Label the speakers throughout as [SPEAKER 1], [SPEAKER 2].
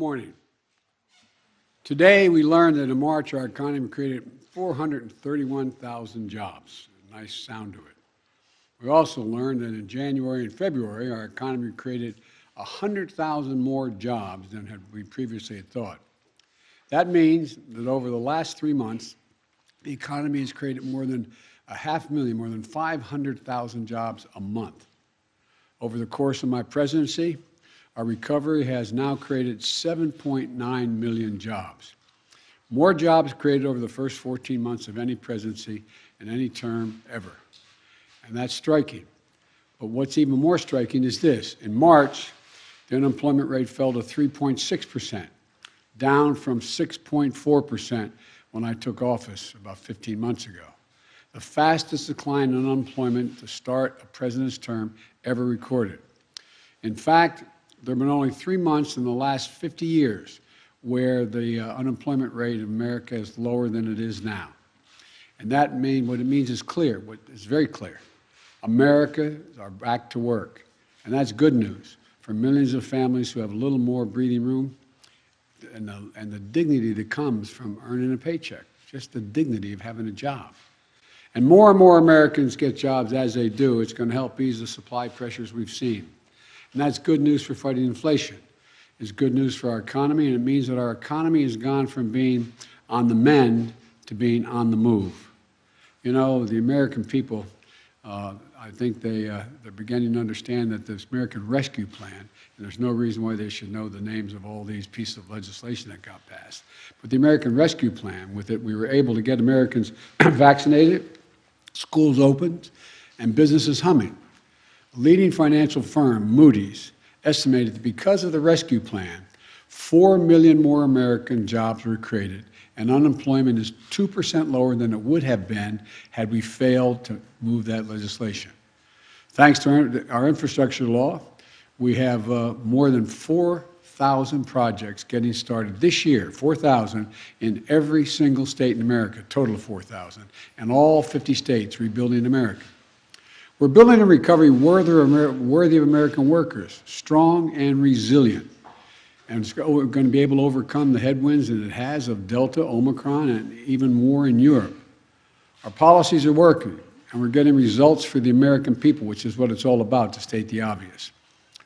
[SPEAKER 1] morning. Today we learned that in March our economy created 431,000 jobs. A nice sound to it. We also learned that in January and February our economy created 100,000 more jobs than we previously had thought. That means that over the last 3 months, the economy has created more than 500,000, more than 500,000 jobs a month. Over the course of my presidency, our recovery has now created 7.9 million jobs. More jobs created over the first 14 months of any presidency in any term ever. And that's striking. But what's even more striking is this. In March, the unemployment rate fell to 3.6%, down from 6.4% when I took office about 15 months ago. The fastest decline in unemployment to start a president's term ever recorded. In fact, there have been only 3 months in the last 50 years where the unemployment rate in America is lower than it is now. And what it means is clear, it's very clear. Americans are back to work. And that's good news for millions of families who have a little more breathing room and the dignity that comes from earning a paycheck, just the dignity of having a job. And more Americans get jobs as they do. It's going to help ease the supply pressures we've seen. And that's good news for fighting inflation. It's good news for our economy, and it means that our economy has gone from being on the mend to being on the move. You know, the American people, I think they're beginning to understand that this American Rescue Plan, and there's no reason why they should know the names of all these pieces of legislation that got passed. But the American Rescue Plan, with it, we were able to get Americans vaccinated, schools opened, and businesses humming. A leading financial firm, Moody's, estimated that because of the rescue plan, 4 million more American jobs were created, and unemployment is 2% lower than it would have been had we failed to move that legislation. Thanks to our infrastructure law, we have more than 4,000 projects getting started this year, 4,000 in every single state in America, total of 4,000, and all 50 states rebuilding America. We're building a recovery worthy of American workers, strong and resilient. And we're going to be able to overcome the headwinds that it has of Delta, Omicron, and even war in Europe. Our policies are working, and we're getting results for the American people, which is what it's all about, to state the obvious.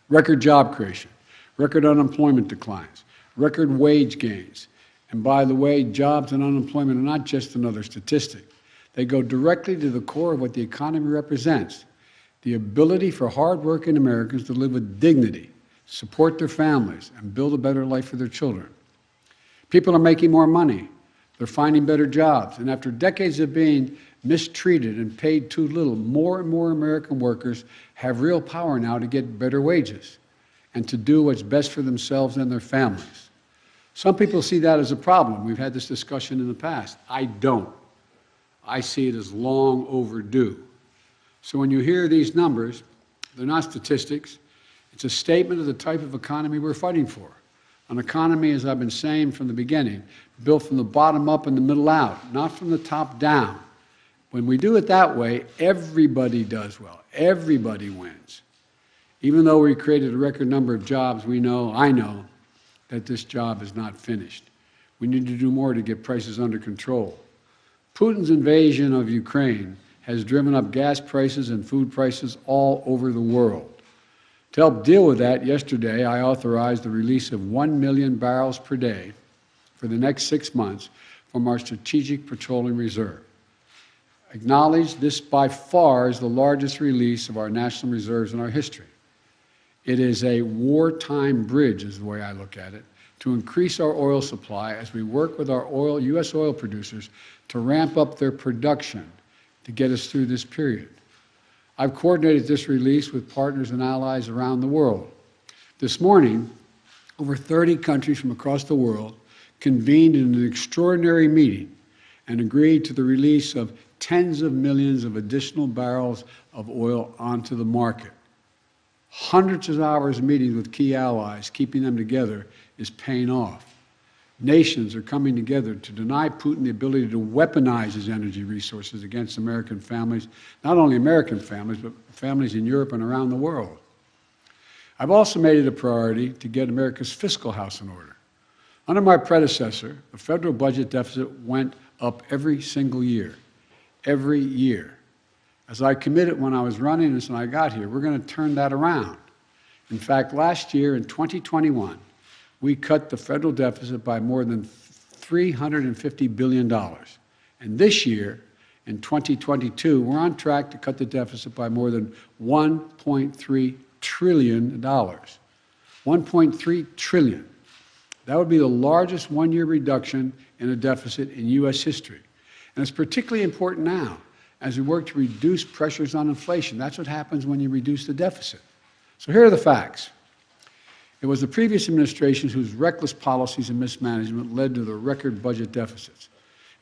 [SPEAKER 1] Record job creation, record unemployment declines, record wage gains. And by the way, jobs and unemployment are not just another statistic. They go directly to the core of what the economy represents, the ability for hardworking Americans to live with dignity, support their families, and build a better life for their children. People are making more money. They're finding better jobs. And after decades of being mistreated and paid too little, more and more American workers have real power now to get better wages and to do what's best for themselves and their families. Some people see that as a problem. We've had this discussion in the past. I don't. I see it as long overdue. So when you hear these numbers, they're not statistics. It's a statement of the type of economy we're fighting for. An economy, as I've been saying from the beginning, built from the bottom up and the middle out, not from the top down. When we do it that way, everybody does well. Everybody wins. Even though we created a record number of jobs, I know, that this job is not finished. We need to do more to get prices under control. Putin's invasion of Ukraine has driven up gas prices and food prices all over the world. To help deal with that, yesterday I authorized the release of 1 million barrels per day for the next 6 months from our Strategic Petroleum Reserve. Acknowledge this by far is the largest release of our national reserves in our history. It is a wartime bridge, is the way I look at it, to increase our oil supply as we work with our U.S. oil producers to ramp up their production to get us through this period. I've coordinated this release with partners and allies around the world. This morning, over 30 countries from across the world convened in an extraordinary meeting and agreed to the release of tens of millions of additional barrels of oil onto the market. Hundreds of hours of meetings with key allies, keeping them together, is paying off. Nations are coming together to deny Putin the ability to weaponize his energy resources against American families, not only American families, but families in Europe and around the world. I've also made it a priority to get America's fiscal house in order. Under my predecessor, the federal budget deficit went up every single year, every year. As I committed when I was running this and I got here, we're going to turn that around. In fact, last year in 2021, we cut the federal deficit by more than $350 billion. And this year, in 2022, we're on track to cut the deficit by more than $1.3 trillion. $1.3 trillion. That would be the largest one-year reduction in a deficit in U.S. history. And it's particularly important now as we work to reduce pressures on inflation. That's what happens when you reduce the deficit. So here are the facts. It was the previous administrations whose reckless policies and mismanagement led to the record budget deficits.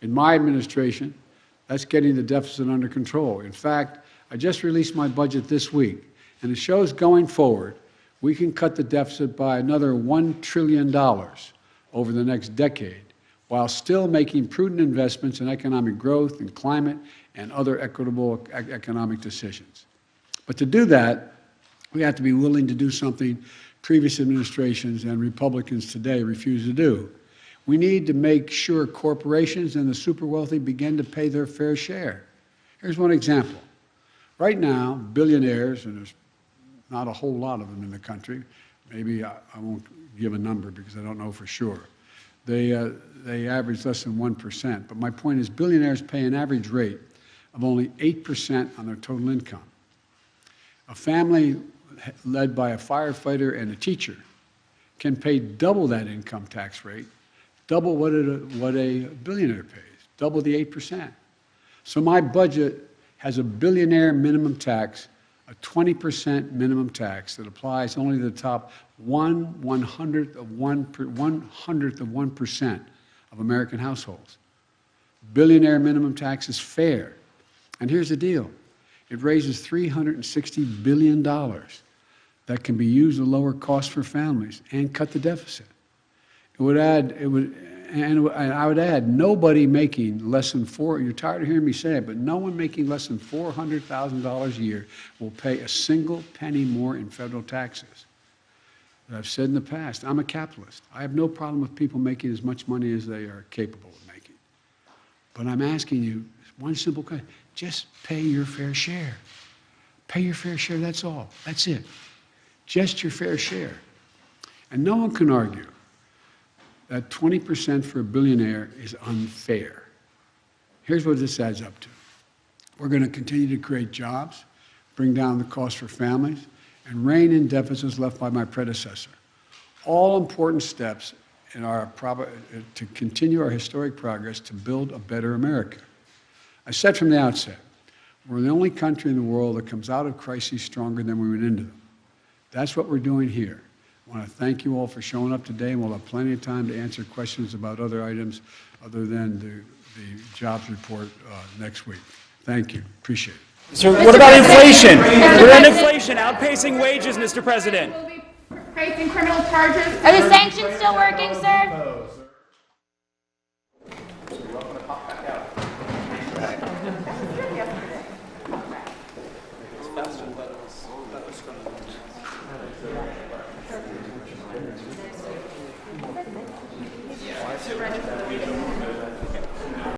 [SPEAKER 1] In my administration, that's getting the deficit under control. In fact, I just released my budget this week, and it shows going forward, we can cut the deficit by another $1 trillion over the next decade, while still making prudent investments in economic growth and climate and other equitable economic decisions. But to do that, we have to be willing to do something previous administrations and Republicans today refuse to do. We need to make sure corporations and the super wealthy begin to pay their fair share. Here's one example. Right now, billionaires, and there's not a whole lot of them in the country, maybe I won't give a number because I don't know for sure, they average less than 1%. But my point is billionaires pay an average rate of only 8% on their total income. A family led by a firefighter and a teacher can pay double that income tax rate, double what a billionaire pays, double the 8%. So my budget has a billionaire minimum tax, a 20% minimum tax that applies only to the top 1/100th of 1% of American households. Billionaire minimum tax is fair. And here's the deal. It raises $360 billion that can be used to lower costs for families and cut the deficit. I would add, nobody making less than you're tired of hearing me say it, but no one making less than $400,000 a year will pay a single penny more in federal taxes. As I've said in the past, I'm a capitalist. I have no problem with people making as much money as they are capable of making. But I'm asking you one simple question. Just pay your fair share. Pay your fair share, that's all. That's it. Just your fair share. And no one can argue that 20% for a billionaire is unfair. Here's what this adds up to. We're going to continue to create jobs, bring down the cost for families, and rein in deficits left by my predecessor. All important steps in to continue our historic progress to build a better America. I said from the outset, we're the only country in the world that comes out of crises stronger than we went into them. That's what we're doing here. I want to thank you all for showing up today, and we'll have plenty of time to answer questions about other items other than the jobs report next week. Thank you. Appreciate it.
[SPEAKER 2] So what about inflation? What about inflation outpacing wages, Mr. President?
[SPEAKER 3] Will be facing criminal charges.
[SPEAKER 4] Are the sanctions still working, sir?
[SPEAKER 3] Yeah.